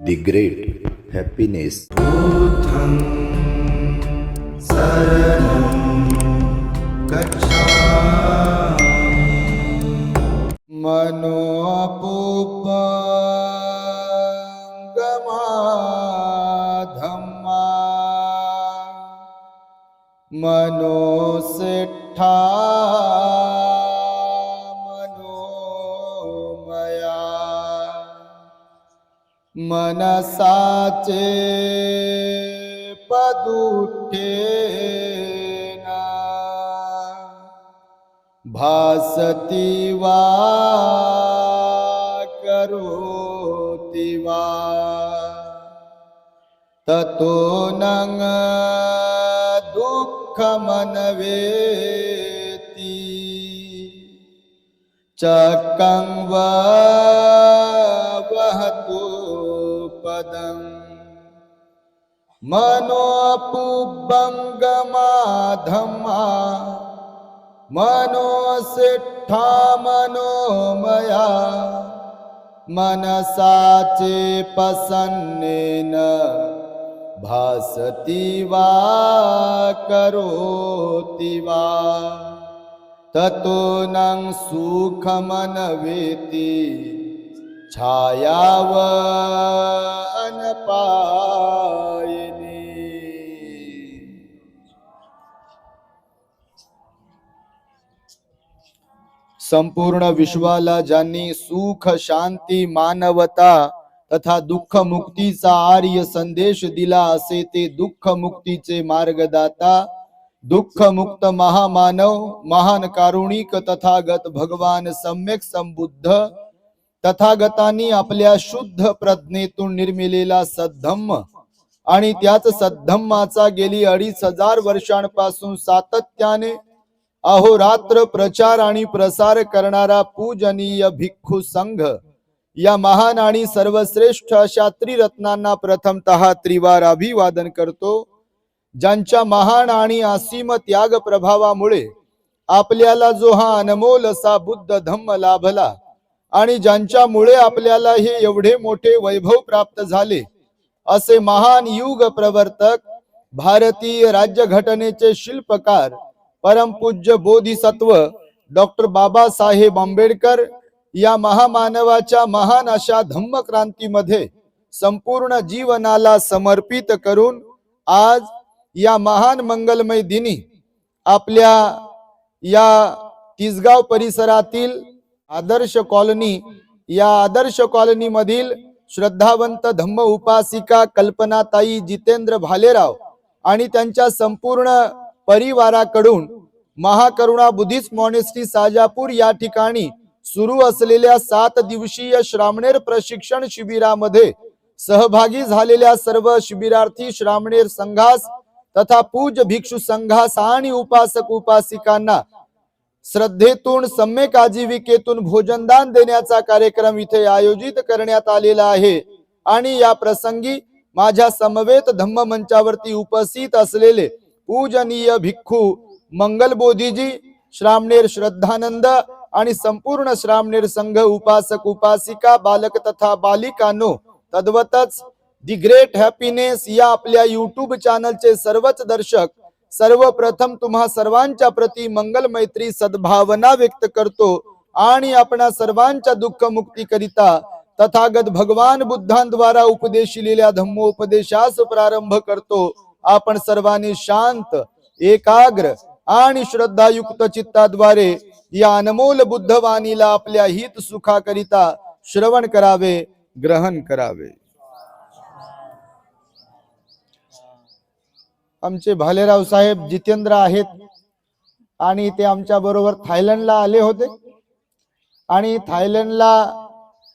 The great happiness. बुद्धं शरणं गच्छामि मनोपुपगमा मनोसेट्ठा मनोमया मनसाचे पदुठेना भासती वा करोति वा ततो नंग दुःखमनवेति चक्रं वा वहतु पदं मनोपुबंगमा धम्मा मनोसेट्ठा मनोमया मनसाचे पसन्नेन भासति वा करोति वा ततो नं सुखमनवेति छायाव अनपायिनी। संपूर्ण विश्वाला ज्यांनी सुख शांती मानवता तथा दुःख मुक्तीचा आर्य संदेश दिला असे ते दुःख मुक्तीचे मार्गदाता दुःख मुक्त महामानव महान कारुणिक तथागत भगवान सम्यक संबुद्ध तथागतांनी आपल्या शुद्ध प्रज्ञेतून निर्मिलेला सद्धम्म आणि त्याच सद्धम्माचा गेली 2500 वर्षांपासून सातत्याने अहोरात्र प्रचार आणि प्रसार करणारा पूजनीय भिक्खू संघ या महान आणि सर्वश्रेष्ठ अशा त्रिरत्नांना प्रथमतः त्रिवार अभिवादन करतो, ज्यांच्या महान आणि असीम त्याग प्रभावामुळे आपल्याला जो हा अनमोल असा बुद्ध धम्म लाभला आणि ज्यांच्यामुळे आपल्याला हे एवढे मोठे वैभव प्राप्त झाले असे महान युग प्रवर्तक भारतीय राज्यघटनेचे शिल्पकार परमपूज्य बोधिसत्व डॉक्टर बाबासाहेब आंबेडकर या महामानवाच्या महान अशा धम्मक्रांतीमध्ये संपूर्ण जीवनाला समर्पित करून आज या महान मंगलमय दिनी आपल्या या तिसगाव परिसरातील आदर्श कॉलनी या आदर्श कॉलनी मधील श्रद्धावंत धम्म उपासिका कल्पनाताई जितेंद्र भालेराव आणि त्यांच्या संपूर्ण परिवाराकडून महाकरुणा बुद्धिस्ट मॉनेस्ट्री साजापूर या ठिकाणी सुरू असलेल्या 7 दिवसीय श्रामणेर प्रशिक्षण शिबिरामध्ये सहभागी झालेल्या सर्व शिबिरार्थी श्रामणेर संघास तथा पूज्य भिक्षू संघास आणि उपासक उपासिकांना श्रद्धेतून सम्यक आजीविकेतून भोजनदान देण्याचा कार्यक्रम इथे आयोजित करण्यात आलेला आहे। आणि या प्रसंगी माझ्या समवेत धम्म मंचावरती उपस्थित असलेले पूजनीय भिक्खू मंगलबोधीजी श्रामणेर श्रद्धानंद आणि संपूर्ण श्रामणेर संघ उपासक उपासिका बालक तथा बालिकांनो तद्वतच दी ग्रेट हॅपीनेस या आपल्या YouTube चॅनलचे सर्वच दर्शक सर्वप्रथम तुम्हा सर्वांच्या प्रती मंगल मैत्री सद्भावना व्यक्त करतो आणि आपणा सर्वांच्या दुःख मुक्ती करिता तथागत भगवान बुद्धांद्वारा उपदेशिलेल्या धम्मोपदेशास प्रारंभ करतो। आपण सर्वांनी शांत एकाग्र आणि श्रद्धायुक्त चित्ताद्वारे या अनमोल बुद्धवाणीला आपल्या हित सुखाकरिता श्रवण करावे, ग्रहण करावे। आमचे भालेराव साहेब जितेंद्र आहेत आणि ते आमच्या बरोबर थायलंडला आले होते आणि थायलंडला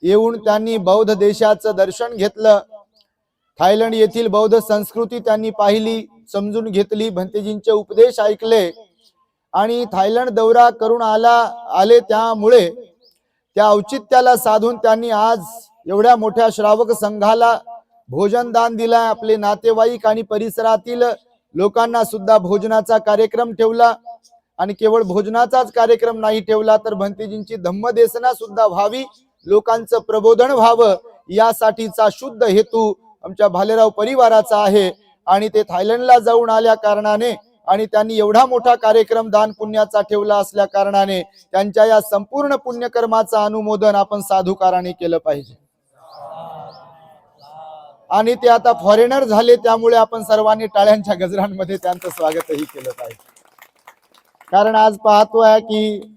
येऊन त्यांनी बौद्ध देशाचं दर्शन घेतलं। थायलंड येथील बौद्ध संस्कृती त्यांनी पाहिली, समजून घेतली, भंतेजींचे उपदेश ऐकले आणि थायलंड दौरा करून आले त्यामुळे त्या औचित्याला साधून त्यांनी आज एवढ्या मोठ्या श्रावक संघाला भोजन दान दिला। आपले नातेवाईक आणि परिसरातील लोकांना सुद्धा भोजनाचा कार्यक्रम ठेवला आणि केवळ भोजनाचाच कार्यक्रम नाही ठेवला तर भंतेजींची धम्मदेसना सुद्धा व्हावी, लोकांचं प्रबोधन व्हावं यासाठीचा शुद्ध हेतू आमच्या भालेराव परिवाराचा आहे. आणि ते थायलंडला जाऊन आल्या कारणाने आणि त्यांनी एवढा मोठा कार्यक्रम दान पुण्याचा ठेवला असल्या कारणाने त्यांच्या या संपूर्ण पुण्यकर्माचं अनुमोदन आपण साधुकाराने केलं पाहिजे. आणि ते आता फॉरेनर झाले, त्यामुळे आपण सर्वांनी टाळ्यांच्या गजरांमध्ये त्यांचं स्वागतही केलं पाहिजे. कारण आज पाहतोय की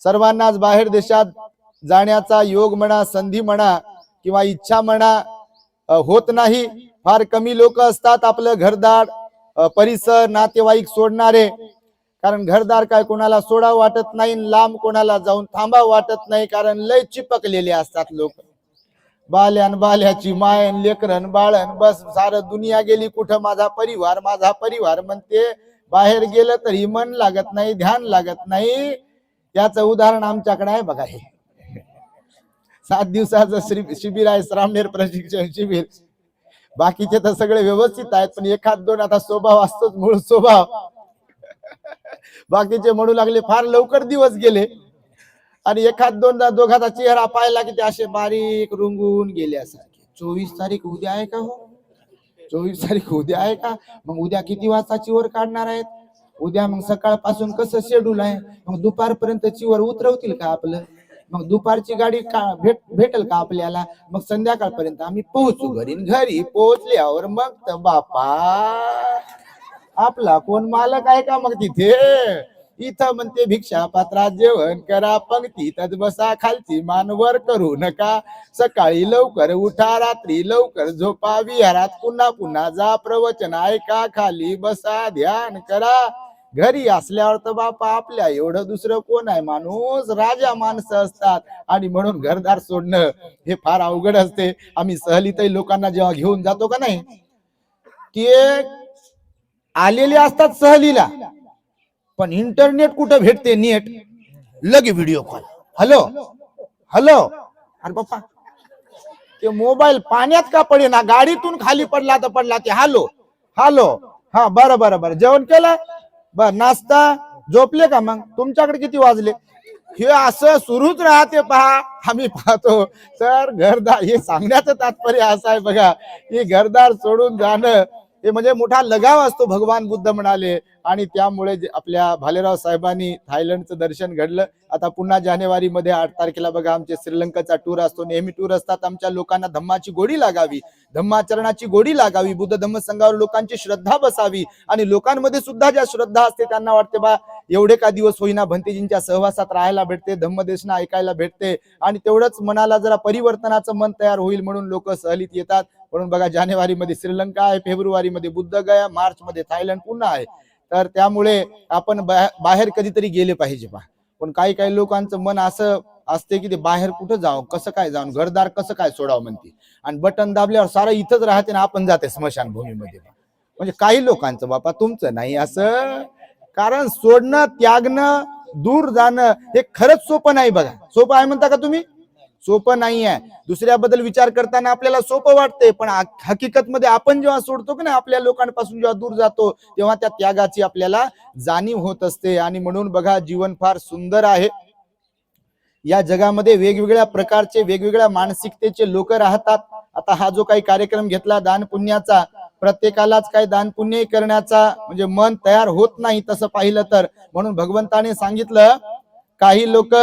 सर्वांनाच बाहेर देशात जाण्याचा योग म्हणा, संधी म्हणा किंवा इच्छा म्हणा होत नाही. फार कमी लोक असतात आपलं घरदार परिसर नातेवाईक सोडणारे. कारण घरदार काय कोणाला सोडा वाटत नाही, लांब कोणाला जाऊन थांबा वाटत नाही, कारण लय चिपकलेले असतात लोक. बाल्यान बाल्याची मायन लेकरन बाळन, बस सारं दुनिया गेली कुठं माझा परिवार म्हणते. बाहेर गेलं तरी मन लागत नाही, ध्यान लागत नाही. याचं उदाहरण आमच्याकडे आहे बघा. हे 7 दिवसाचं शिबिर आहे, श्रामणेर प्रशिक्षण शिबिर. बाकीचे तर सगळे व्यवस्थित आहेत, पण एखाद दोन आता स्वभाव असतोच, मूळ स्वभाव. बाकीचे म्हणू लागले फार लवकर दिवस गेले, आणि एखाद दोनदा दोघाचा चेहरा पाहिला की ते असे बारीक रुंगून गेल्यासारखे. 24 तारीख उद्या आहे का हो? 24 तारीख उद्या आहे का? मग उद्या किती वाजता चिवर काढणार आहेत? उद्या मग सकाळपासून कसं शेड्यूल आहे? मग दुपारपर्यंत चिवर उतरवतील का आपलं? मग दुपारची गाडी भेटेल का आपल्याला? मग संध्याकाळपर्यंत आम्ही पोहोचू घरी. घरी पोहोचल्यावर मग तर बापा आपला कोण मालक आहे का मग तिथे? इथं म्हणते भिक्षा पात्रात जेवण करा, पंक्तीतच बसा, खालची मानवर करू नका. सकाळी लवकर उठा, रात्री लवकर झोपा, विहारात पुन्हा पुन्हा जा, प्रवचन ऐका, खाली बसा, ध्यान करा. घरी असल्यावर तर बापा आपल्या एवढं दुसरं कोण आहे? माणूस राजा माणसं असतात, आणि म्हणून घरदार सोडणं हे फार अवघड असते. आम्ही सहलीतही लोकांना जेव्हा घेऊन जातो का नाही, ते आलेले असतात सहलीला, पण इंटरनेट कुठं भेटते? नेट लगे व्हिडिओ कॉल, हॅलो हॅलो. अरे बाप्पा ते मोबाईल पाण्यात का पडे ना, गाडीतून खाली पडला तर पडला, ते हॅलो हॅलो. हा बरं बरं बरं, जेवण केलं? बर, नाश्ता? झोपले का? मग तुमच्याकडे किती वाजले? हे असं सुरूच राहते. पहा आम्ही पाहतो. तर घरदार, हे सांगण्याचं तात्पर्य असं आहे बघा, की घरदार सोडून जाणं हे म्हणजे मोठा लगाव असतो, भगवान बुद्ध म्हणाले. आणि त्यामुळे आपल्या भालेराव साहेबांनी थायलंडचं दर्शन घडलं. आता पुन्हा जानेवारीमध्ये 8 तारखेला बघा आमचे श्रीलंकाचा टूर असतो. नेहमी टूर असतात. आमच्या लोकांना धम्माची गोडी लागावी, धम्माचरणाची गोडी लागावी, बुद्ध धम्म संघावर लोकांची श्रद्धा बसावी. आणि लोकांमध्ये सुद्धा ज्या श्रद्धा असते त्यांना वाटते बा एवढे का दिवस होईना भंतेजींच्या सहवासात राहायला भेटते, धम्मदेशना ऐकायला भेटते, आणि तेवढंच मनाला जरा परिवर्तनाचं मन तयार होईल म्हणून लोक सहलीत येतात. म्हणून बघा जानेवारीमध्ये श्रीलंका आहे, फेब्रुवारीमध्ये बुद्ध गया, मार्चमध्ये थायलंड पुन्हा आहे. तर त्यामुळे आपण बाहेर कधीतरी गेले पाहिजे. पहा पण काही काही लोकांचं मन असं असते की ते बाहेर कुठं जावं, कसं काय जाऊन, घरदार कसं काय सोडावं म्हणते, आणि बटन दाबल्यावर सारं इथंच राहते ना, आपण जाते स्मशानभूमीमध्ये. म्हणजे काही लोकांचं बापा, तुमचं नाही असं. कारण सोडणं, त्यागणं, दूर जाणं हे खरंच सोपं नाही बघा. सोपं आहे म्हणता का तुम्ही? सोपं नाही आहे. दुसऱ्याबद्दल विचार करताना आपल्याला सोपं वाटते, पण हकीकत मध्ये आपण जेव्हा सोडतो की नाही, आपल्या लोकांपासून जेव्हा दूर जातो, तेव्हा त्या त्यागाची आपल्याला जाणीव होत असते. आणि म्हणून बघा जीवन फार सुंदर आहे. या जगामध्ये वेगवेगळ्या प्रकारचे, वेगवेगळ्या मानसिकतेचे लोक राहतात. आता हा जो काही कार्यक्रम घेतला दान पुण्याचा, प्रत्येकालाच काही दान पुण्य करण्याचा म्हणजे मन तयार होत नाही तसं पाहिलं तर. म्हणून भगवंताने सांगितलं, काही लोक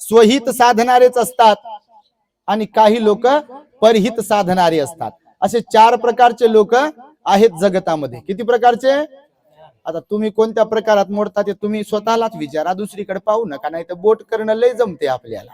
स्वहित साधणारेच असतात आणि काही लोक परहित साधणारे असतात. असे 4 प्रकारचे लोक आहेत जगतामध्ये. किती प्रकारचे? आता तुम्ही कोणत्या प्रकारात मोडता ते तुम्ही स्वतःलाच विचारा, दुसरीकडे पाहू नका, नाही तर बोट करणं लय जमते आपल्याला.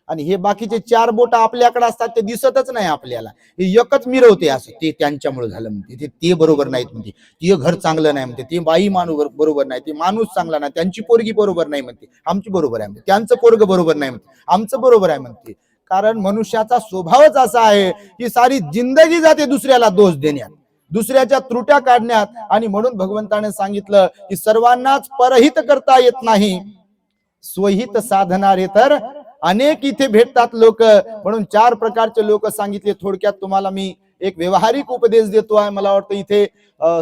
आणि हे बाकीचे 4 बोट आपल्याकडे असतात, ते दिसतच नाही आपल्याला. हे एकच मिरवते असं, ते त्यांच्यामुळे झालं म्हणते, ते बरोबर नाहीत म्हणते, ते घर चांगलं नाही म्हणते, ते बाई माणूस बरोबर नाही, ते माणूस चांगला नाही, त्यांची पोरगी बरोबर नाही म्हणते, आमची बरोबर आहे म्हणते, त्यांचं पोरग बरोबर नाही म्हणते, आमचं बरोबर आहे म्हणते. कारण मनुष्याचा स्वभावच असा आहे की सारी जिंदगी जाते दुसऱ्याला दोष देण्यात, दुसऱ्याच्या त्रुट्या काढण्यात. आणि म्हणून भगवंताने सांगितलं की सर्वांनाच परहित करता येत नाही, स्वहित साधणारे तर अनेक इथे भेटतात लोक. म्हणून 4 प्रकारचे लोक सांगितले. थोडक्यात तुम्हाला मी एक व्यवहारिक उपदेश देतो आहे. मला वाटतं इथे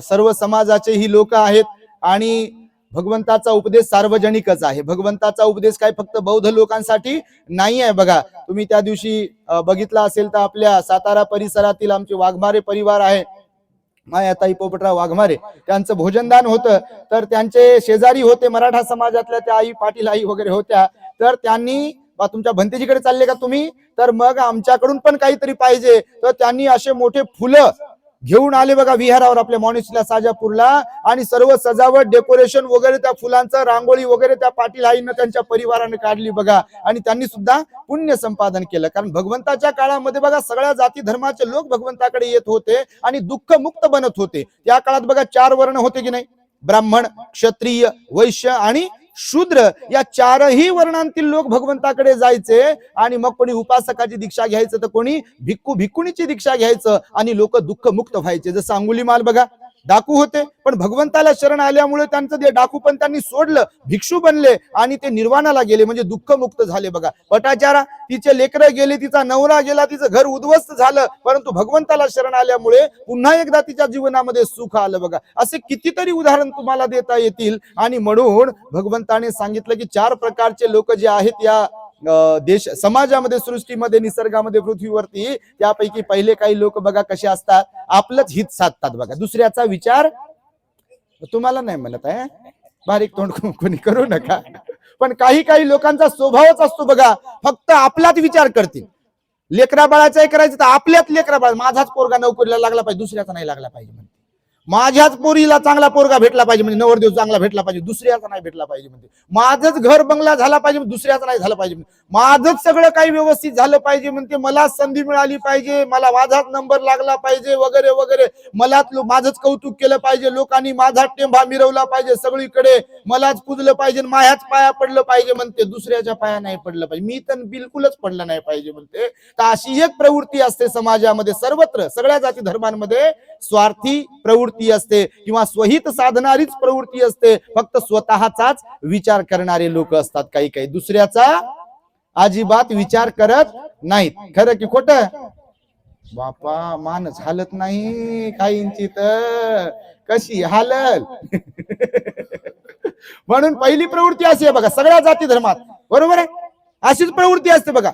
सर्व समाजाचे ही लोक आहेत. आणि भगवंताचा उपदेश सार्वजनिकच आहे. भगवंताचा उपदेश काय फक्त बौद्ध लोकांसाठी नाही आहे. बघा, तुम्ही त्या दिवशी बघितला असेल तर आपल्या सातारा परिसरातील आमचे वाघमारे परिवार आहे, मायाताई पोपटराव वाघमारे, त्यांचं भोजनदान होतं. तर त्यांचे शेजारी होते मराठा समाजातल्या त्या आई पाटील आई वगैरे होत्या. तर त्यांनी तुमच्या भंतेजीकडे चालले का तुम्ही, तर मग आमच्याकडून पण काहीतरी पाहिजे. तर त्यांनी असे मोठे फुलं घेऊन आले बघा विहारावर आपल्या मॉनिस्टरला साजापूरला, आणि सर्व सजावट डेकोरेशन वगैरे त्या फुलांचं रांगोळी वगैरे त्या पाटील आईनं त्यांच्या परिवाराने काढली बघा. आणि त्यांनी सुद्धा पुण्य संपादन केलं. कारण भगवंताच्या काळामध्ये बघा सगळ्या जाती धर्माचे लोक भगवंताकडे येत होते आणि दुःख मुक्त बनत होते. त्या काळात बघा 4 वर्ण होते की नाही, ब्राह्मण, क्षत्रिय, वैश्य आणि शूद्र, या 4ही वर्णांतील लोक भगवंताकडे जायचे. आणि मग कोणी उपासकाची दीक्षा घ्यायचं तर कोणी भिक्खुनीची दीक्षा घ्यायचं, आणि लोक दुःख मुक्त व्हायचे. जसं अंगुलीमाल बघा डाकू होते, पण भगवंताला शरण आल्यामुळे त्यांचं ते डाकू पण त्यांनी सोडलं, भिक्षू बनले आणि ते निर्वाणाला गेले, म्हणजे दुःख मुक्त झाले. बघा पटाचारा, तिचे लेकरं गेले, तिचा नवरा गेला, तिचं घर उद्ध्वस्त झालं, परंतु भगवंताला शरण आल्यामुळे पुन्हा एकदा तिच्या जीवनामध्ये सुख आलं. बघा असे कितीतरी उदाहरण तुम्हाला देता येतील. आणि म्हणून भगवंताने सांगितलं की 4 प्रकारचे लोक जे आहेत या देश समाजामध्ये, सृष्टीमध्ये, निसर्गामध्ये, पृथ्वीवरती, त्यापैकी पहिले काही लोक बघा कसे असतात, आपलंच हित साधतात. बघा दुसऱ्याचा विचार, तुम्हाला नाही म्हणत आहे, बारीक तोंड कोणी करू नका, पण काही लोकांचा स्वभावच असतो बघा, फक्त आपलाच विचार करतील. लेकरा बाळाचाही करायचं तर आपल्याच लेकरा बाळा, माझाच पोरगा नोकरीला लागला पाहिजे, दुसऱ्याचा नाही लागला पाहिजे म्हणते. माझ्याच पोरीला चांगला पोरगा भेटला पाहिजे म्हणजे, नवरदेव चांगला भेटला पाहिजे, दुसऱ्याचा नाही भेटला पाहिजे म्हणते. माझंच घर बंगला झाला पाहिजे, दुसऱ्याचा नाही झाला पाहिजे. माझंच सगळं काही व्यवस्थित झालं पाहिजे म्हणते, मला संधी मिळाली पाहिजे, मला माझाच नंबर लागला पाहिजे वगैरे वगैरे, मलाच माझंच कौतुक केलं पाहिजे, लोकांनी माझाच टेंभा मिरवला पाहिजे सगळीकडे, मलाच पुजलं पाहिजे, माझ्याच पाया पडलं पाहिजे म्हणते, दुसऱ्याच्या पाया नाही पडलं पाहिजे, मी तर बिलकुलच पडलं नाही पाहिजे म्हणते. तर अशी एक प्रवृत्ती असते समाजामध्ये, सर्वत्र सगळ्या जाती धर्मांमध्ये स्वार्थी प्रवृत्ती असते, किंवा स्वहित साधणारीच प्रवृत्ती असते. फक्त स्वतःचाच विचार करणारे लोक असतात. काही दुसऱ्याचा अजिबात विचार करत नाहीत. खरं की खोटं बापा, मानच हालत नाही काहींची तर कशी हालल. म्हणून पहिली प्रवृत्ती अशी आहे बघा सगळ्या जाती धर्मात, बरोबर आहे, अशीच प्रवृत्ती असते बघा,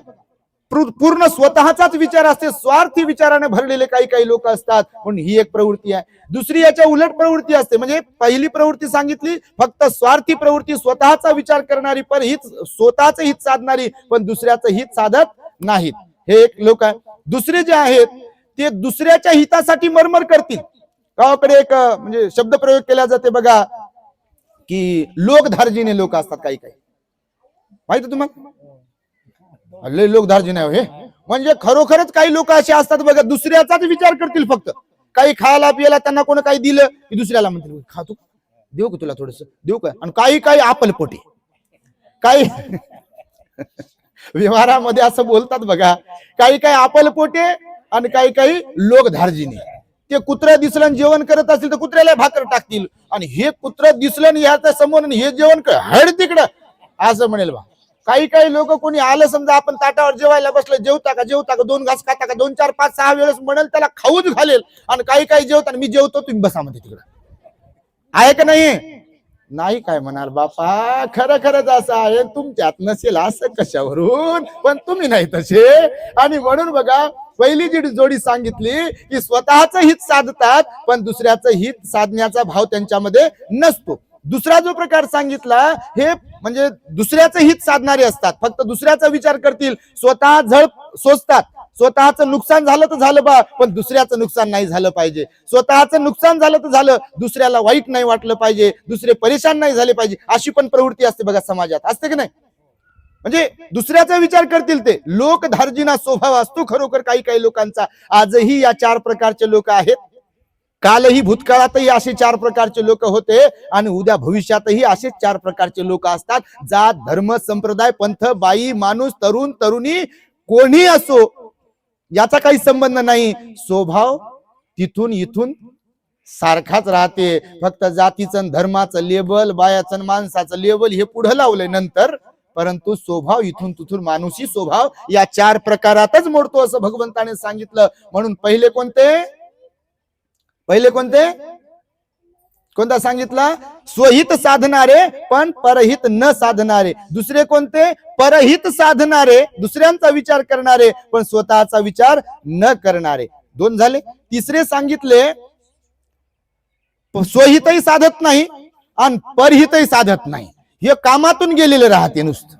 पूर्ण स्वतःचाच विचार असते, स्वार्थी विचाराने भरलेले काही लोक असतात. म्हणून ही एक प्रवृत्ती आहे. दुसरी याच्या उलट प्रवृत्ती असते, म्हणजे पहिली प्रवृत्ती सांगितली फक्त स्वार्थी प्रवृत्ती, स्वतःचा विचार करणारी, पण हित स्वतःच हित साधणारी, पण दुसऱ्याचं हित साधत नाहीत, हे एक लोक आहे. दुसरे जे आहेत ते दुसऱ्याच्या हितासाठी मरमर करतील. गावाकडे एक म्हणजे शब्द प्रयोग केला जाते बघा, की लोकधार्जिणे लोक असतात काही माहिती तुम्हाला, लय लोकधार्जिणे हे, म्हणजे खरोखरच काही लोक असे असतात बघा, दुसऱ्याचाच विचार करतील. फक्त काही खायला पियाला त्यांना कोणी काही दिलं की दुसऱ्याला म्हणतील खा तू, देऊ का तुला थोडस, देऊ का. आणि काही आपलपोटे काही व्यवहारामध्ये असं बोलतात बघा, काही आपलपोटे आणि काही लोकधार्जिणे. ते कुत्रा दिसलं जेवण करत असेल तर कुत्र्याला भाकर टाकतील, आणि हे कुत्रा दिसलं ह्याच्या समोर हे जेवण हड तिकडं असं म्हणेल बा. काही लोक कोणी आलं समजा, आपण ताटावर जेवायला बसलं, जेवता का 2 घास खाता का, 2 4 5 6 वेळेस म्हणेल, त्याला खाऊच घालेल. आणि काही जेवतात, मी जेवतो तुम्ही बसा म्हणते तिकडं, आहे का नाही काय म्हणाल बापा, खरंच असं आहे, तुमच्यात नसेल असं कशावरून, पण तुम्ही नाही तसे. आणि म्हणून बघा पहिली जी जोडी सांगितली की स्वतःचं हित साधतात, पण दुसऱ्याचं हित साधण्याचा भाव त्यांच्यामध्ये नसतो. दुसरा जो प्रकार सांगितला हे म्हणजे दुसऱ्याचं हित साधणारे असतात, फक्त दुसऱ्याचा विचार करतील, स्वतः झळप सोचतात, स्वतःचं नुकसान झालं तर झालं बा, पण दुसऱ्याचं नुकसान नाही झालं पाहिजे. स्वतःचं नुकसान झालं तर झालं, दुसऱ्याला वाईट नाही वाटलं पाहिजे, दुसरे परेशान नाही झाले पाहिजे, अशी पण प्रवृत्ती असते बघा समाजात, असते की नाही. म्हणजे दुसऱ्याचा विचार करतील, ते लोकधार्जिणा स्वभाव असतो खरोखर काही लोकांचा. आजही या 4 प्रकारचे लोक आहेत. कालही भूतकाळातही असे 4 प्रकारचे लोक होते, आणि उद्या भविष्यातही असेच 4 प्रकारचे लोक असतात. जात धर्म संप्रदाय पंथ बाई माणूस तरुण तरुणी कोणी असो, याचा काही संबंध नाही. स्वभाव तिथून इथून सारखाच राहते. फक्त जातीचं धर्माचं लेबल, बायाचं माणसाचं लेबल हे पुढे लावलंय नंतर, परंतु स्वभाव इथून तिथून मानुषी स्वभाव या 4 प्रकारातच मोडतो असं भगवंताने सांगितलं. म्हणून पहिले कोणते कोणता सांगितला? स्वहित साधणारे पण परहित न साधणारे. दुसरे कोणते? परहित साधणारे, दुसऱ्यांचा विचार करणारे पण स्वतःचा विचार न करणारे. दोन झाले. तिसरे सांगितले स्वहितही साधत नाही आणि परहितही साधत नाही. हे कामातून गेलेले राहते नुसतं.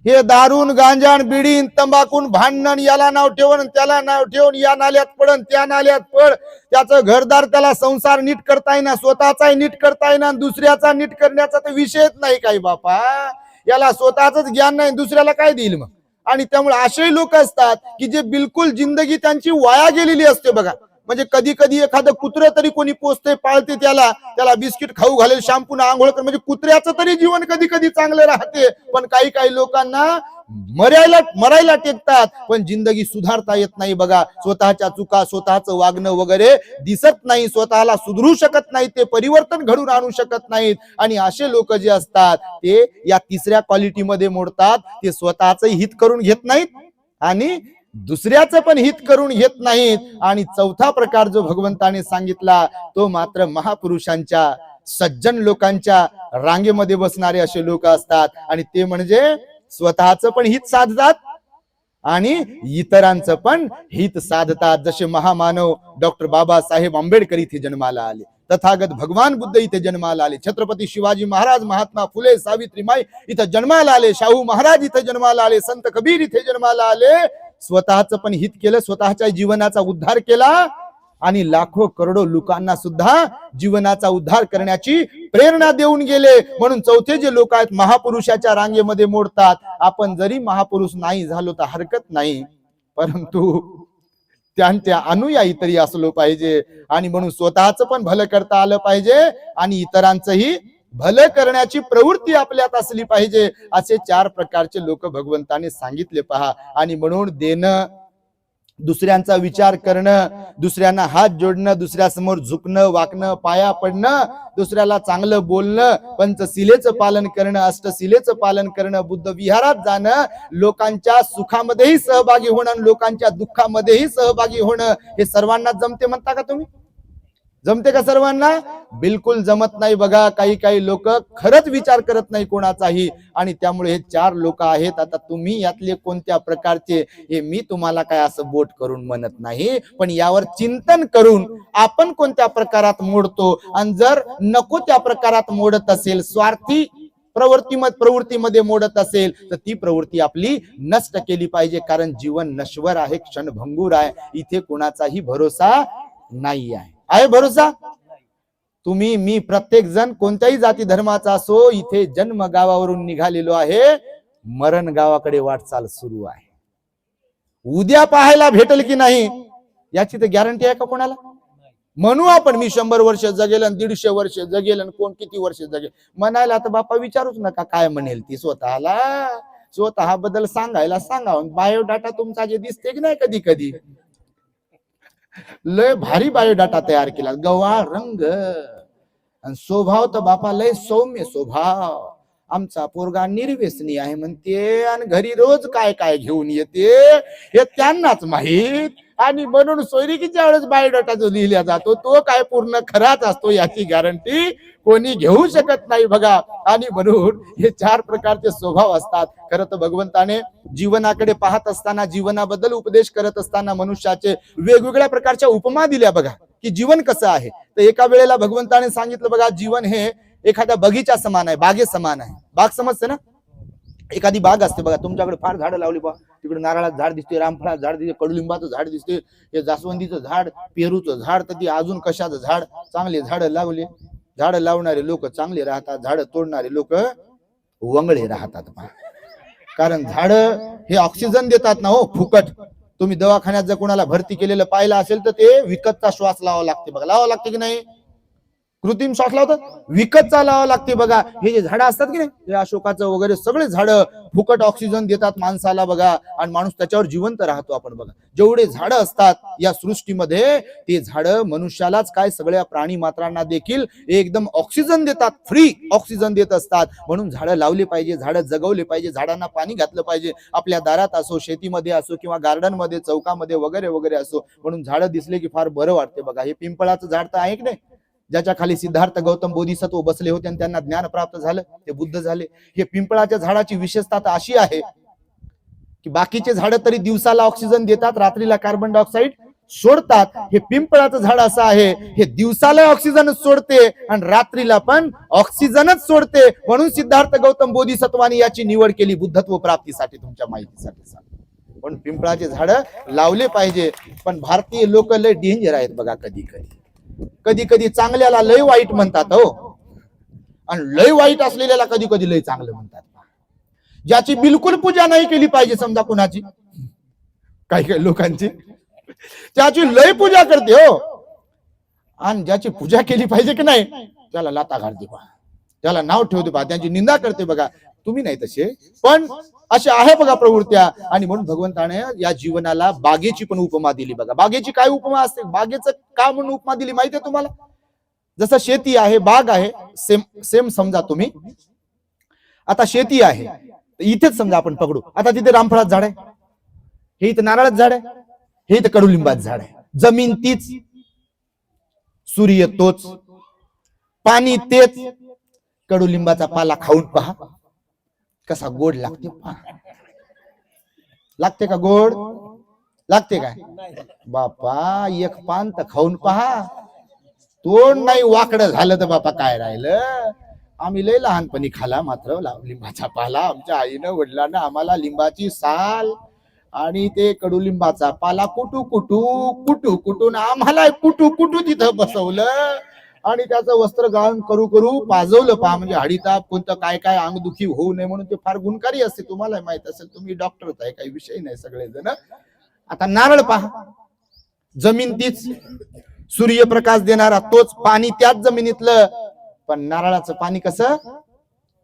हे दारून गांजान बिडीन तंबाखून भांडण, याला नाव ठेवून त्याला नाव ठेवून, या नाल्यात पडन त्या नाल्यात पड, त्याचं घरदार त्याला संसार नीट करता येईना, स्वतःचाही नीट करता येईना, दुसऱ्याचा नीट करण्याचा तर विषयच नाही काही बापा. याला स्वतःच ज्ञान नाही, दुसऱ्याला काय देईल मग. आणि त्यामुळे असे लोक असतात की जे बिलकुल जिंदगी त्यांची वाया गेलेली असते बघा. म्हणजे कधी कधी एखादं कुत्र तरी कोणी पोचते पाळते, त्याला बिस्किट खाऊ घालेल, शॅम्पून आंघोळ कर, म्हणजे कुत्र्याचं तरी जीवन कधी कधी चांगलं राहते. पण काही काही लोकांना मरायला टेकतात पण जिंदगी सुधारता येत नाही बघा. स्वतःच्या चुका, स्वतःचं वागणं वगैरे दिसत नाही, स्वतःला सुधरू शकत नाही, ते परिवर्तन घडून आणू शकत नाहीत. आणि असे लोक जे असतात ते या तिसऱ्या क्वालिटीमध्ये मोडतात. ते स्वतःचं हित करून घेत नाहीत आणि दुसऱ्याचं पण हित करून घेत नाहीत. आणि चौथा प्रकार जो भगवंताने सांगितला तो मात्र महापुरुषांच्या, सज्जन लोकांच्या रांगेमध्ये बसणारे असे लोक असतात. आणि ते म्हणजे स्वतःचं पण हित साधतात आणि इतरांचं पण हित साधतात. जसे महामानव डॉक्टर बाबासाहेब आंबेडकर इथे जन्माला आले, तथागत भगवान बुद्ध इथे जन्माला आले, छत्रपती शिवाजी महाराज, महात्मा फुले, सावित्रीमाई इथे जन्माला आले, शाहू महाराज इथे जन्माला आले, संत कबीर इथे जन्माला आले. स्वतःचं पण हित केलं, स्वतःच्या जीवनाचा उद्धार केला आणि लाखो करोडो लोकांना सुद्धा जीवनाचा उद्धार करण्याची प्रेरणा देऊन गेले. म्हणून चौथे जे लोक आहेत महापुरुषाच्या रांगेमध्ये मोडतात. आपण जरी महापुरुष नाही झालो तर हरकत नाही, परंतु त्यांच्या अनुयायी तरी असलो पाहिजे. आणि म्हणून स्वतःच पण भलं करता आलं पाहिजे आणि इतरांचंही भलं करण्याची प्रवृत्ती आपल्यात असली पाहिजे. असे 4 प्रकारचे लोक भगवंताने सांगितले पहा. आणि म्हणून देणं, दुसऱ्यांचा विचार करणं, दुसऱ्यांना हात जोडणं, दुसऱ्यासमोर झुकणं, वाकणं, पाया पडणं, दुसऱ्याला चांगलं बोलणं, पंचशिलेचं पालन करणं, अष्टशिलेचं पालन करणं, बुद्ध विहारात जाणं, लोकांच्या सुखामध्येही सहभागी होणं, लोकांच्या दुःखामध्येही सहभागी होणं, हे सर्वांना जमते म्हणता का तुम्ही? जमते का सर्वांना? बिलकुल जमत नाही बघा. काही काही लोक खरंच विचार करत नाही कोणाचाही. आणि त्यामुळे हे 4 लोक आहेत. आता तुम्ही यातले कोणत्या प्रकारचे हे मी तुम्हाला काय असं बोट करून म्हणत नाही, पण यावर चिंतन करून आपण कोणत्या प्रकारात मोडतो. आणि जर नको त्या प्रकारात मोडत असेल, स्वार्थी प्रवृत्तीमध्ये मोडत असेल तर ती प्रवृत्ती आपली नष्ट केली पाहिजे. कारण जीवन नश्वर आहे, क्षणभंगूर आहे, इथे कोणाचाही भरोसा नाही आहे. आहे भरोसा? तुम्ही मी प्रत्येक जण कोणत्याही जाती धर्माचा असो, इथे जन्म गावावरून निघालेलो आहे, मरण गावाकडे वाटचाल सुरू आहे. उद्या पाहायला भेटेल की नाही याची तर गॅरंटी आहे का कोणाला? म्हणू आपण मी 100 वर्ष जगेल आणि 150 वर्ष जगेल आणि कोण किती वर्ष जगेल म्हणायला तर बापा विचारूच नका काय म्हणेल ती. स्वतः बद्दल सांगावं. बायोडाटा तुमचा जे दिसते की नाही कधी कधी लय भारी बायोडाटा तयार केला, गव्हाळ रंग आणि स्वभाव तर बापा लय सौम्य स्वभाव. आमचा पोरगा निर्व्यसनी आहे म्हणते आणि घरी रोज काय काय घेऊन येते हे त्यांनाच माहित. आणि म्हणून सोयरिकीच्या वेळेस बायोडाटा जो लिहिला जातो तो काय पूर्ण खराच असतो याची गॅरंटी कोणी घेऊ शकत नाही बघा. आणि म्हणून हे 4 प्रकारचे स्वभाव असतात. खरं तर भगवंताने जीवनाकडे पाहत असताना, जीवनाबद्दल उपदेश करत असताना मनुष्याचे वेगवेगळ्या प्रकारच्या उपमा दिल्या बघा की जीवन कसं आहे. तर एका वेळेला भगवंताने सांगितलं बघा, जीवन हे एखाद्या बगीच्या समान आहे, बागे समान आहे. बाग समजते ना? एखादी बाग असते बघा, तुमच्याकडे फार झाडं लावली बा, तिकडे नारळाचं झाड दिसते, रामफळाचं झाड दिसते, कडुलिंबाचं झाड दिसते, हे जास्वंदीचं झाड, पेरूचं झाड, तर ती अजून कशाचं झाड, चांगले झाडं लावले. झाडं लावणारे लोक चांगले राहतात, झाडं तोडणारे लोक वंगळे राहतात. कारण झाडं हे ऑक्सिजन देतात ना हो फुकट. तुम्ही दवाखान्यात जर कोणाला भरती केलेलं पाहिलं असेल तर ते विकतचा श्वास लावावा लागते बघा. लावावं लागते की नाही? कृत्रिम श्वास लावतात, विकतचा लावावं लागते बघा. हे जे झाडं असतात की नाही, हे अशोकाचं वगैरे सगळे झाडं फुकट ऑक्सिजन देतात माणसाला बघा, आणि माणूस त्याच्यावर जिवंत राहतो. आपण बघा जेवढे झाडं असतात या सृष्टीमध्ये, ते झाडं मनुष्यालाच काय सगळ्या प्राणी मात्रांना देखील एकदम ऑक्सिजन देतात, फ्री ऑक्सिजन देत असतात. म्हणून झाडं लावली पाहिजे, झाडं जगवले पाहिजे, झाडांना पाणी घातलं पाहिजे. आपल्या दारात असो, शेतीमध्ये असो किंवा गार्डन मध्ये, चौकामध्ये वगैरे वगैरे असो. म्हणून झाडं दिसले की फार बरं वाटते बघा. हे पिंपळाचं झाड तर आहे की नाही, ज्याच्या खाली सिद्धार्थ गौतम बोधिसत्व बसले होते आणि त्यांना ज्ञान प्राप्त झालं, ते बुद्ध झाले. हे पिंपळाच्या झाडाची विशेषता तर अशी आहे की बाकीचे झाड तरी दिवसाला ऑक्सिजन देतात, रात्रीला कार्बन डायऑक्साईड सोडतात. हे पिंपळाचं झाड असं आहे, हे दिवसाला ऑक्सिजनच सोडते आणि रात्रीला पण ऑक्सिजनच सोडते. म्हणून सिद्धार्थ गौतम बोधिसत्वानी याची निवड केली बुद्धत्व प्राप्तीसाठी. तुमच्या माहितीसाठी सांग, पण पिंपळाचे झाड लावले पाहिजे. पण भारतीय लोक लय डेंजर आहेत बघा. कधी कधी चांगल्याला लय वाईट म्हणतात हो, आणि लय वाईट असलेल्याला कधी कधी लय चांगलं म्हणतात. ज्याची बिलकुल पूजा नाही केली पाहिजे, समजा कुणाची, काही काही लोकांची त्याची लय पूजा करते हो, आणि ज्याची पूजा केली पाहिजे की नाही त्याला लाता घालते पहा, त्याला नाव ठेवते पहा, त्यांची निंदा करते बघा. तुम्ही नाही तसे, पण अशा आहे बघा प्रवृत्त्या. आणि म्हणून भगवंताने या जीवनाला बागेची पण उपमा दिली बघा. बागेची काय उपमा असते, बागेचं का म्हणून उपमा दिली माहितीये तुम्हाला? जसं शेती आहे, बाग आहे, सेम सेम समजा तुम्ही. आता शेती आहे, इथेच समजा आपण पकडू, आता तिथे रामफळाचं झाड आहे, हे इथं नारळाचं झाड आहे, हे इथं कडुलिंबाचं झाड आहे. जमीन तीच, सूर्य तोच, पाणी तेच. कडुलिंबाचा पाला खाऊन पहा कसा गोड लागते. लागते का गोड? लागते काय बापा? एक पान तर खाऊन पहा, तोंड नाही वाकडं झालं तर बापा काय राहिलं. आम्ही लय लहानपणी खाला मात्र लिंबाचा पाला. आमच्या आईनं वडिलांना आम्हाला लिंबाची साल आणि ते कडुलिंबाचा पाला कुटून आम्हाला कुटू तिथं बसवलं आणि त्याचं वस्त्र गाळून करू पाजवलं पहा. म्हणजे हाडीताप कोणतं काय काय अंगदुखी होऊ नये म्हणून ते फार गुणकारी असते. तुम्हाला माहित असेल, तुम्ही डॉक्टरच आहे, काही विषय नाही सगळेजण. आता नारळ पहा, जमीन तीच, सूर्यप्रकाश देणारा तोच, पाणी त्याच जमिनीतलं, पण नारळाचं पाणी कसं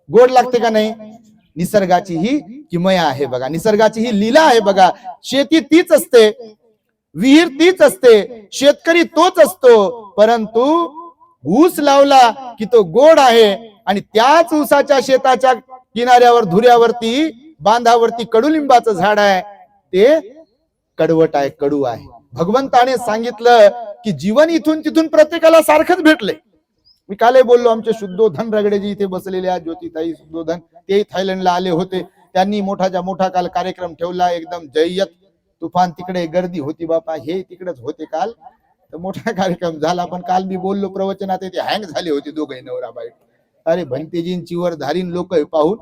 गोड लागते का नाही? निसर्गाची ही किमया आहे बघा, निसर्गाची ही लीला आहे बघा. शेती तीच असते, विहीर तीच असते, शेतकरी तोच असतो, परंतु ऊस लावला की तो गोड आहे. आणि त्याच ऊसाच्या शेताच्या किनाऱ्यावर, धुऱ्यावरती, बांधावरती कडुलिंबाचं झाड आहे, ते कडवट आहे, कडू आहे. भगवंताने सांगितलं की जीवन इथून तिथून प्रत्येकाला सारखंच भेटलंय. मी कालही बोललो, आमचे शुद्धोधन रगडेजी इथे बसलेले आहेत, ज्योतिताई शुद्धोधन, ते थायलंडला आले होते. त्यांनी मोठाच्या मोठा काल कार्यक्रम ठेवला, एकदम जय्यत तुफान. तिकडे गर्दी होती बापा, हे तिकडेच होते काल, तर मोठा कार्यक्रम झाला. पण काल मी बोललो प्रवचनात, ते हँग झाले होते दोघे नवरा बायको. अरे भंतेजींची वर धारीन लोक पाहून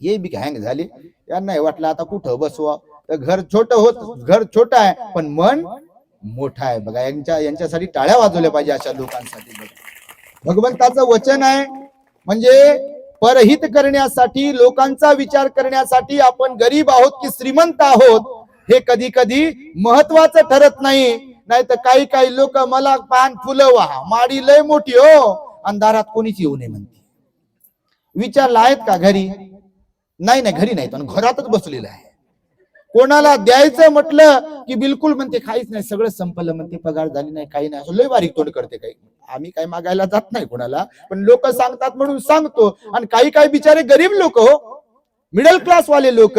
हे बी हँग झाले. यांना वाटलं आता कुठं बसवा, तर घर छोट आहे पण मन मोठा आहे बघा. यांच्यासाठी टाळ्या वाजवल्या पाहिजे अशा लोकांसाठी. भगवंताचं वचन आहे, म्हणजे परहित करण्यासाठी, लोकांचा विचार करण्यासाठी. आपण गरीब आहोत की श्रीमंत आहोत हे कधी कधी महत्वाचं ठरत नाही. नाही तर काही लोक मला पान फुलं वाहा, माडी लय मोठी हो, अंधारात कोणीच येऊ नये म्हणते. विचारला आहेत का घरी? नाही घरी नाही, पण घरातच बसलेलं आहे. कोणाला द्यायचं म्हटलं की बिलकुल म्हणते काहीच नाही, सगळं संपलं म्हणते, पगार झाली नाही, काही नाही, असं लय बारीक तोंड करते. काही आम्ही काही मागायला जात नाही कोणाला, पण लोक सांगतात म्हणून सांगतो. आणि काही बिचारे गरीब लोक हो, मिडल क्लास वाले लोक,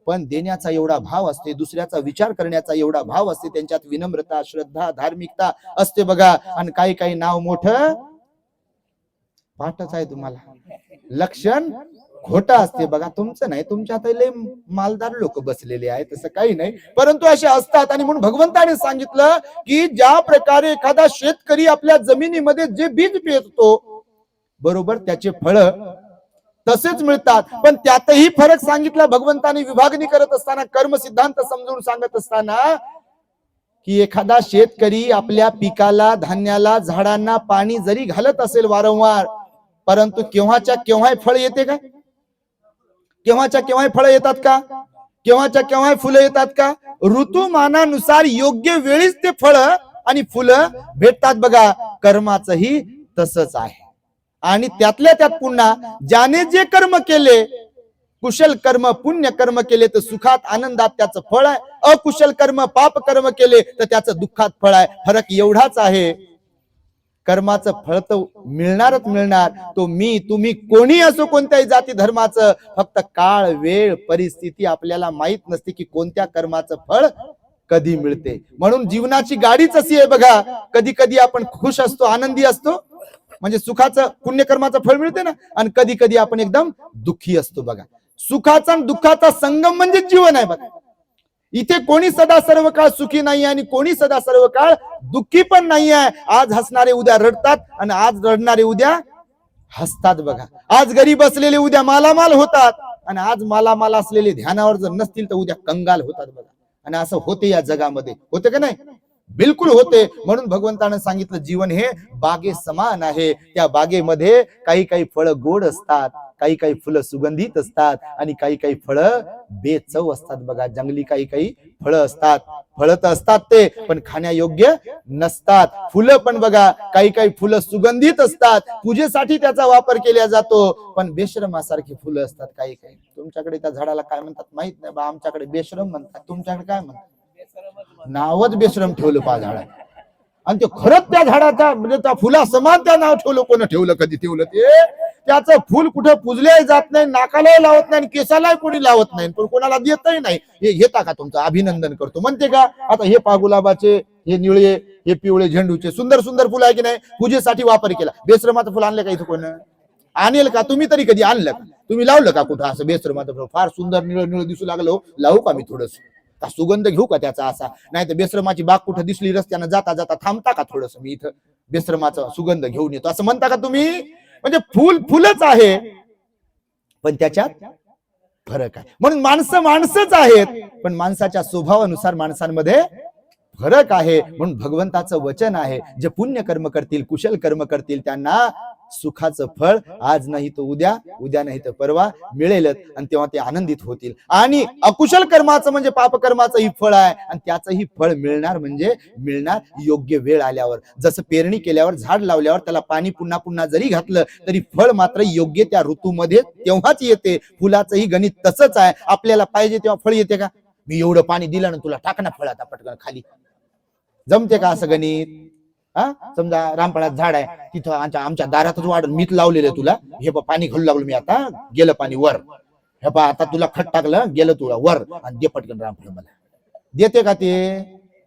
पण देण्याचा एवढा भाव असते, दुसऱ्याचा विचार करण्याचा एवढा भाव असते, त्यांच्यात विनम्रता, श्रद्धा, धार्मिकता असते बघा. आणि काही नाव मोठं पाठच आहे, तुम्हाला लक्षण खोटा असते बघा. तुमचं नाही, तुमच्यात लय मालदार लोक बसलेले आहेत, तसं काही नाही, परंतु असे असतात. आणि म्हणून भगवंताने सांगितलं की ज्या प्रकारे एखादा शेतकरी आपल्या जमिनीमध्ये जे बीज पेरतो, बरोबर त्याचे फळ तसेच मिळतात. पण त्यातही फरक सांगितला भगवंताने विभागणी करत असताना, कर्म सिद्धांत समजून सांगत असताना, की एखादा शेतकरी आपल्या पिकाला, धान्याला, झाडांना पाणी जरी घालत असेल वारंवार, परंतु केव्हाच्या केव्हा फळ येते का? केव्हाच्या केव्हा फळं येतात का? केव्हाच्या केव्हा फुलं येतात का? ऋतुमानानुसार योग्य वेळीच ते फळं आणि फुलं भेटतात बघा. कर्माचंही तसंच आहे. आणि त्यातल्या त्यात पुन्हा ज्याने जे कर्म केले, कुशल कर्म, पुण्य कर्म केले तर सुखात आनंदात त्याचं फळ आहे, अकुशल कर्म, पाप कर्म केले तर त्याचं दुःखात फळ आहे. फरक एवढाच आहे, कर्माचं फळ तर मिळणारच मिळणार. तो मी, तुम्ही, कोणी असो, कोणत्याही जाती धर्माचं, फक्त काळ, वेळ, परिस्थिती आपल्याला माहित नसते की कोणत्या कर्माचं फळ कधी मिळते. म्हणून जीवनाची गाडीच अशी आहे बघा, कधी कधी आपण खुश असतो, आनंदी असतो, म्हणजे सुखाचं पुण्यकर्माचं फळ मिळते ना, आणि कधी कधी आपण एकदम दुःखी असतो बघा. सुखाचा आणि दुःखाचा संगम म्हणजे जीवन आहे बघा. इथे कोणी सदा सर्व काळ सुखी नाही आणि कोणी सदा सर्व काळ दुःखी पण नाही आहे. आज हसणारे उद्या रडतात आणि आज रडणारे उद्या हसतात बघा. आज गरीब असलेले उद्या मालामाल होतात आणि आज मालामाल असलेले ध्यानावर जर नसतील तर उद्या कंगाल होतात बघा. आणि असं होते या जगामध्ये, होते का नाही? बिलकुल होते. म्हणून भगवंतानं सांगितलं जीवन हे बागे समान आहे. त्या बागेमध्ये काही काही फळं गोड असतात, काही काही फुलं सुगंधित असतात आणि काही काही फळं बेचव असतात बघा. जंगली काही काही फळं असतात, फळं तर असतात ते पण खाण्यायोग्य नसतात. फुलं पण बघा, काही काही फुलं सुगंधित असतात, पूजेसाठी त्याचा वापर केला जातो, पण बेशरमासारखी फुलं असतात काही काही. तुमच्याकडे त्या झाडाला काय म्हणतात माहित नाही बा, आमच्याकडे बेशरम म्हणतात, तुमच्याकडे काय म्हणतात? नावच बेशरम ठेवलं पा झाडा. आणि ते खरंच त्या झाडाचा म्हणजे त्या फुला समान त्या नाव ठेवलं. कोण ठेवलं, कधी ठेवलं ते? त्याचं फुल कुठं पुजले जात नाही, नाकालाही लावत नाही, केसालाही कोणी लावत नाही, पण कोणाला देतही नाही. हे घेता का? तुमचं अभिनंदन करतो म्हणते का? आता हे पा गुलाबाचे, हे निळे, हे पिवळे झेंडूचे सुंदर सुंदर फुलं आहे की नाही, पूजेसाठी वापर केला. बेशरमाचं फुल आणलं का इथं? कोण आणेल का? तुम्ही तरी कधी आणलं का? तुम्ही लावलं का कुठं असं बेशरमाचं फुल? फार सुंदर निळ निळ दिसू लागलो, लावू का मी थोडस? का सुगंध घेऊ का त्याचा असा? नाही तर बेशरमाची बाग कुठं दिसली रस्त्यानं जाता जाता थांबता का थोडस, मी इथं बेशरमाचा सुगंध घेऊन येतो असं म्हणता का तुम्ही? म्हणजे फुल फुलच आहे पण त्याच्यात फरक आहे. म्हणून माणसं माणसंच आहेत पण माणसाच्या स्वभावानुसार माणसांमध्ये फरक आहे. म्हणून भगवंताचं वचन आहे, जे पुण्य कर्म करतील, कुशल कर्म करतील त्यांना सुखाचं फळ आज नाही तर उद्या, उद्या नाही तर परवा मिळेलच आणि तेव्हा ते आनंदित होतील. आणि अकुशल कर्माचं म्हणजे पाप कर्माचंही फळ आहे आणि त्याचंही फळ मिळणार म्हणजे मिळणार योग्य वेळ आल्यावर. जसं पेरणी केल्यावर, झाड लावल्यावर त्याला पाणी पुन्हा पुन्हा जरी घातलं तरी फळ मात्र योग्य त्या ऋतूमध्ये तेव्हाच येते. फुलाचंही गणित तसंच आहे, आपल्याला पाहिजे तेव्हा फळ येते का? मी एवढं पाणी दिलं ना तुला, टाक ना फळ आता पटकन खाली, जमते का असं गणित? हा, समजा रामफळात झाड आहे, तिथं आमच्या दारातच वाढ, मीच लावलेलं तुला, हे पाणी घालू लागलो मी, आता गेलं पाणी वर, हे पा आता तुला खत टाकलं, गेलं तुला वर, आणि दे पटकन रामफळ. मला देते का? ते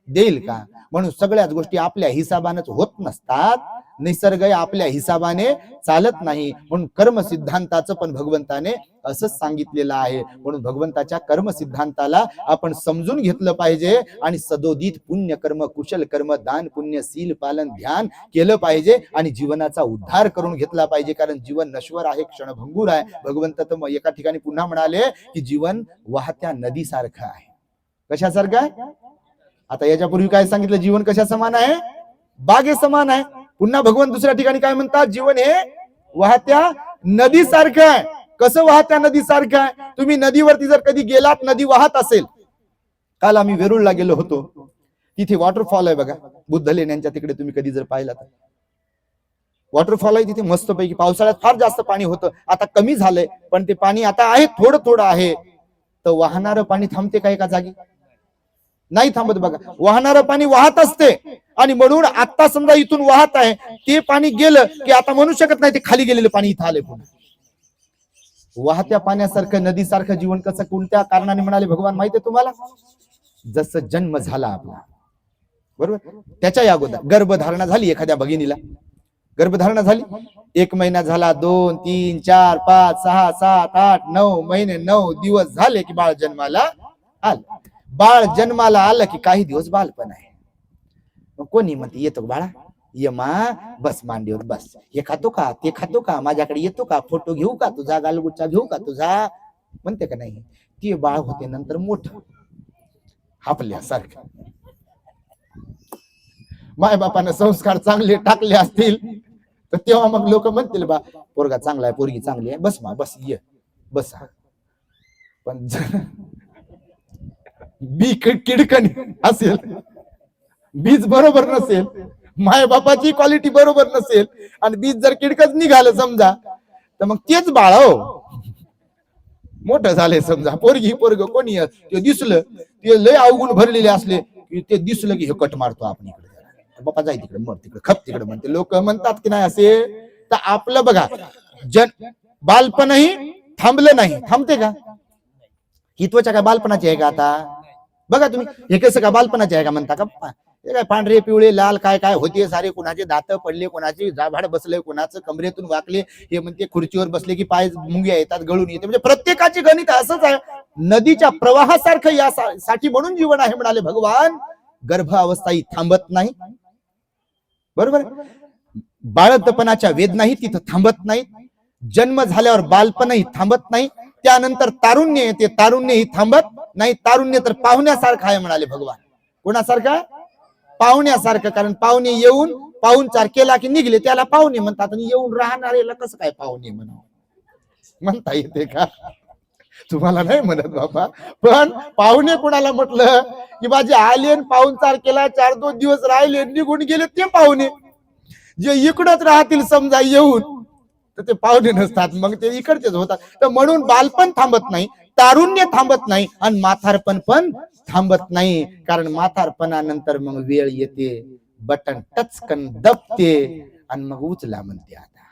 देईल का? म्हणून सगळ्याच गोष्टी आपल्या हिसाबानेच होत नसतात. निसर्ग आपल्या हिसाबाने चालत नाही. म्हणून कर्म सिद्धांताचं पण भगवंताने असंच सांगितलेलं आहे. म्हणून भगवंताच्या कर्म सिद्धांताला आपण समजून घेतलं पाहिजे आणि सदोदित पुण्य कर्म, कुशल कर्म, दान पुण्य, शील पालन, ध्यान केलं पाहिजे आणि जीवनाचा उद्धार करून घेतला पाहिजे. कारण जीवन नश्वर आहे, क्षणभंगूर आहे. भगवंत तर एका ठिकाणी पुन्हा म्हणाले की जीवन वाहत्या नदीसारखं आहे. कशासारखं आहे? आता याच्यापूर्वी काय सांगितलं? जीवन कशा समान आहे? बागे समान आहे. पुन्हा भगवान दुसऱ्या ठिकाणी काय म्हणतात? जीवन हे वाहत्या नदीसारखं आहे. कसं वाहत्या नदीसारखं आहे? तुम्ही नदीवरती जर कधी गेलात, नदी वाहत असेल. काल आम्ही वेरूळला गेलो होतो, तिथे वॉटरफॉल आहे बघा, बुद्ध लेण्यांच्या तिकडे. तुम्ही कधी जर पाहिला तर वॉटरफॉल आहे तिथे मस्तपैकी. पावसाळ्यात फार जास्त पाणी होतं, आता कमी झालंय, पण ते पाणी आता आहे, थोडं थोडं आहे. तर वाहणारं पाणी थांबते का एका जागी? नाही थांबत बघा. वाहणारं पाणी वाहत असते. आणि म्हणून आता समजा इथून वाहत आहे, ते पाणी गेलं की आता म्हणू शकत नाही ते खाली गेलेलं पाणी इथं आले. पुन्हा वाहत्या पाण्यासारखं, नदीसारखं जीवन कसं, कोणत्या कारणाने म्हणाले भगवान माहितीये तुम्हाला? जसं जन्म झाला आपला, बरोबर, त्याच्या अगोदर गर्भधारणा झाली एखाद्या भगिनीला, गर्भधारणा झाली, 1 महिना झाला, 2, 3, 4, 5, 6, 7, 8, 9 महिने, 9 दिवस झाले की बाळ जन्माला आलं. बाळ जन्माला आलं की काही दिवस बालपण आहे. कोणी म्हणते येतो बाळा, ये मा, बस मांडीवर बस, हे खातो का, ते खातो का, माझ्याकडे येतो का, फोटो घेऊ का तुझा, गालगुच्चा घेऊ का तुझा, म्हणते का नाही? ते बाळ होते नंतर मोठं आपल्यासारखं. मायबापानं संस्कार चांगले टाकले असतील तर तेव्हा मग लोक म्हणतील बा पोरगा चांगला आहे, पोरगी चांगली आहे, बस मा बस, ये बस. पण बी किडकण असेल, बीज बरोबर नसेल, मायबापाची क्वालिटी बरोबर नसेल आणि बीज जर किडकच निघालं समजा, तर मग तेच बाळ हो मोठं झाले समजा. पोरगी पोरग कोणी ते दिसलं, ते लय अवगुण भरलेले असले की ते दिसलं की हे कट मारतो आपण इकडे, बापा जाय तिकडे, मग तिकडे खप तिकडे म्हणते लोक म्हणतात की नाही असे. तर आपलं बघा, बालपणही थांबलं नाही. थांबते का? हित्वच्या काय बालपणाची आहे का आता? बघा तुम्ही, हे कसं का बालपणाचे आहे का म्हणता का? हे काय पांढरे पिवळे लाल काय काय होते सारे, कुणाचे दात पडले, कुणाचे जाभाड बसले, कुणाचं कमरेतून वाकले, हे म्हणते खुर्चीवर बसले की पाय मुंग्या येतात, गळून येते. म्हणजे प्रत्येकाची गणित असंच आहे. नदीच्या प्रवाहासारखं यासाठी म्हणून जीवन आहे म्हणाले भगवान. गर्भ अवस्था ही थांबत नाही, बरोबर. बाळंतपणाच्या वेदनाही तिथं थांबत नाहीत. जन्म झाल्यावर बालपणही थांबत नाही. त्यानंतर तारुण्य येते, तारुण्यही थांबत नाही. तारुण्य तर पाहुण्यासारखं आहे म्हणाले भगवान. कोणासारखं? पाहुण्यासारखं. कारण पाहुणे येऊन पाहुणचार केला की निघले त्याला पाहुणे म्हणतात, आणि येऊन राहणारेला कसं काय पाहुणे म्हणता येते का? तुम्हाला नाही म्हणत बाबा, पण पाहुणे कोणाला म्हटलं की माझे आले पाहुणचार केला, 4-2 दिवस राहिले निघून गेले, ते पाहुणे. जे इकडच राहतील समजा येऊन तर ते पाहुणे नसतात, मग ते इकडचेच होतात. तर म्हणून बालपण थांबत नाही, तारुण्य थांबत नाही, आणि म्हातारपण पण थांबत नाही. कारण म्हातारपणानंतर मग वेळ येते, बटन टचकन दबते, आणि मग उचला म्हणते आता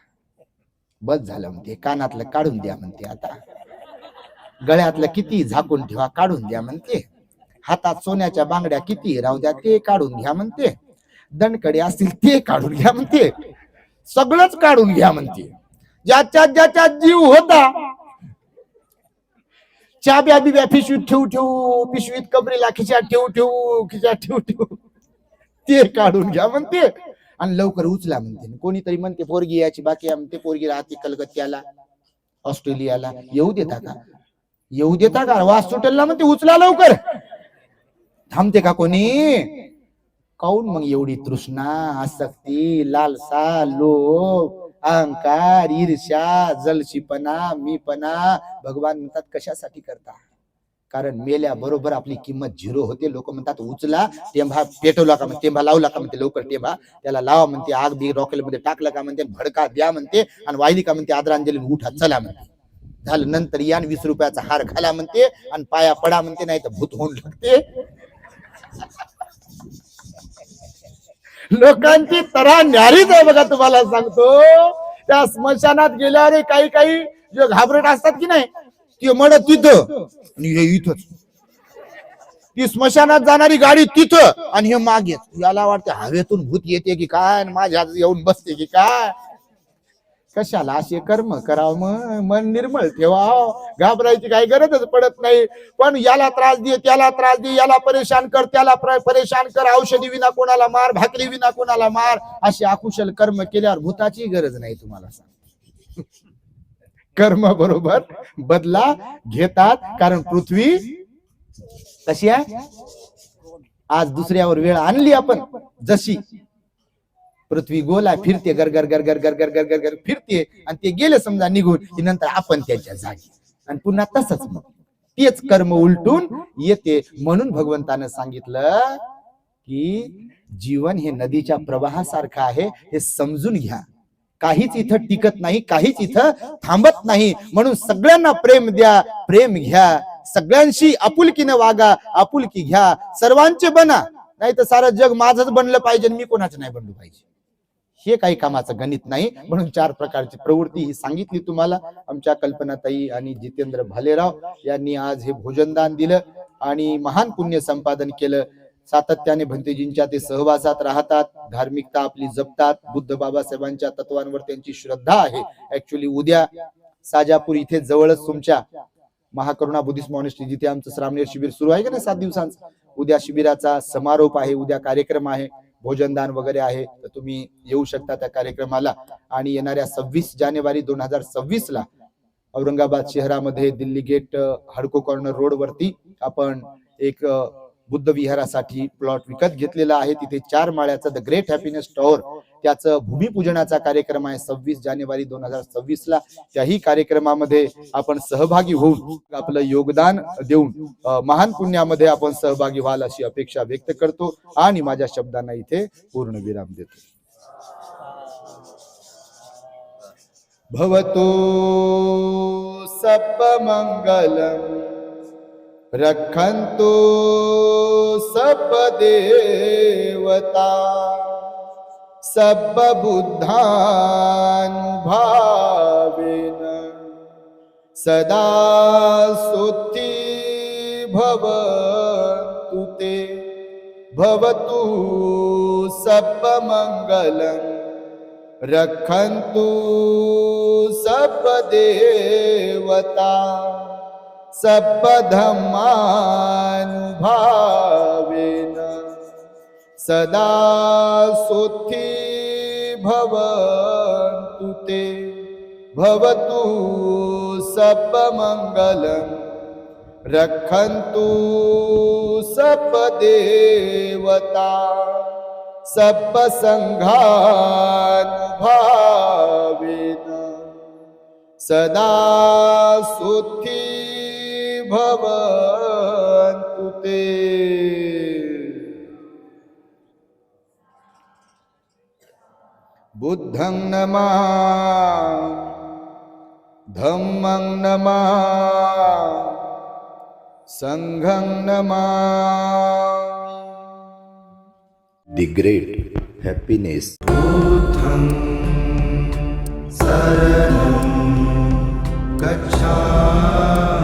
बस झालं म्हणते, कानातलं काढून द्या म्हणते, आता गळ्यातलं किती झाकून ठेवा काढून द्या म्हणते, हातात सोन्याच्या बांगड्या किती राहू द्या ते काढून घ्या म्हणते, दणकडे असतील ते काढून घ्या म्हणते, सगळंच काढून घ्या म्हणते. ज्याच्या जीव होता चाब्या बिब्या पिशवीत ठेवू पिशवीत कबरीला खिशात ठेवू ते काढून घ्या म्हणते, आणि लवकर उचला म्हणते. कोणीतरी म्हणते पोरगी याची बाकी आहे म्हणते, पोरगी राहते कलकत्त्याला, ऑस्ट्रेलियाला, येऊ देता का? वास सुटेल ना म्हणते, उचला लवकर. थांबते का कोणी? काऊन मग एवढी तृष्णा, आसक्ती, लालसा, लोभ, अहंकार, ईर्ष्या, जलशीपणा, मीपणा? भगवान म्हणतात कशासाठी करता? कारण मेल्या बरोबर आपली किंमत 0 होते. लोक म्हणतात उचला, टेंभा पेटवला का म्हणते, टेंभा लावला का म्हणते, लवकर टेंभा त्याला लावा म्हणते, आग बी रॉकेल मध्ये टाकलं का म्हणते, भडका द्या म्हणते, आणि वाहिली का म्हणते आदरांजली उठा चला म्हणते, झालं. नंतर या 20 रुपयाचा हार घाला म्हणते, आणि पाया पडा म्हणते, नाही तर भूत होऊन लागते. लोकांची तऱ्हा न्यारीच आहे बघा. तुम्हाला सांगतो, त्या स्मशानात गेल्यावर काही जे घाबरट असतात की नाही, ते म्हणत तिथं आणि हे इथंच, ती स्मशानात जाणारी गाडी तिथं आणि हे मागे. याला वाटते हवेतून भूत येते की काय, माझ्या येऊन बसते की काय. कशाला असे कर्म करावं, मन निर्मळ ठेवाव, घाबरायची काही गरजच पडत नाही. पण याला त्रास दे, त्याला त्रास दे, याला परेशान कर, त्याला परेशान कर, औषधी विना कोणाला मार, भाकरी विना कोणाला मार, असे अकुशल कर्म केल्यावर भूताची गरज नाही. तुम्हाला सांग, कर्म बरोबर बदला घेतात. कारण पृथ्वी कशी आहे, आज दुसऱ्यावर वेळ आणली आपण, जशी पृथ्वी गोल आहे, फिरते, गरगर गरगर गरगर गरगर गर फिरते, आणि ते गेले समजा निघून की नंतर आपण त्याच्या जागी, आणि पुन्हा तसंच मग तेच कर्म उलटून येते. म्हणून भगवंतानं सांगितलं की जीवन हे नदीच्या प्रवाहासारखं आहे, हे समजून घ्या. काहीच इथं टिकत नाही, काहीच इथं थांबत नाही. म्हणून सगळ्यांना प्रेम द्या, प्रेम घ्या, सगळ्यांशी आपुलकीनं वागा, आपुलकी घ्या, सर्वांचे बना. नाही तर सारं जग माझंच बनलं पाहिजे, मी कोणाचं नाही बनलं पाहिजे, हे काही कामाचं गणित नाही. म्हणून 4 प्रकारची प्रवृत्ती ही सांगितली तुम्हाला. आमच्या कल्पनाताई आणि जितेंद्र भालेराव यांनी आज हे भोजनदान दिलं आणि महान पुण्य संपादन केलं. सातत्याने भंतेजींच्या ते सहवासात राहतात, धार्मिकता आपली जपतात, बुद्ध बाबासाहेबांच्या तत्वांवर त्यांची श्रद्धा आहे. ऍक्च्युली उद्या साजापूर इथे जवळच तुमच्या महाकरुणा बुद्धिस्ट मॉनेस्ट्री, जिथे आमचं श्रामणेर शिबिर सुरू आहे का नाही 7 दिवसांचं, उद्या शिबिराचा समारोप आहे, उद्या कार्यक्रम आहे, भोजनदान वगैरे आहे. तर तुम्ही येऊ शकता त्या कार्यक्रमाला. आणि येणाऱ्या 26 जानेवारी 2026 ला औरंगाबाद शहरामध्ये दिल्ली गेट हडको कॉर्नर रोड वरती आपण एक बुद्ध विहारासाठी प्लॉट विकत घेतलेला आहे. तिथे 4 माळ्याचा द ग्रेट हॅपीनेस टॉवर, त्याचं भूमिपूजनाचा कार्यक्रम आहे 26 जानेवारी 2026 ला. त्याही कार्यक्रमामध्ये आपण सहभागी होऊन आपलं योगदान देऊन महान पुण्यामध्ये आपण सहभागी व्हाल अशी अपेक्षा व्यक्त करतो आणि माझ्या शब्दांना इथे पूर्ण विराम देतो. भवतो सब मंगलम रखन्तु सब देवता सब बुद्धानुभावेन सदा सुखी भवन्तु भवतु सर्वमङ्गलं रक्षन्तु सर्वदेवता सर्वधर्मानुभावेन सदा सुखी भवन्तु ते भवतु सर्वमङ्गलं रक्षन्तु सर्वदेवता सर्वसङ्घानुभावेन सदा सुखी भवन्तु ते। बुद्धं नमामि, धम्मं नमामि, संघं नमामि। The great happiness. बुद्धं शरणं गच्छामि।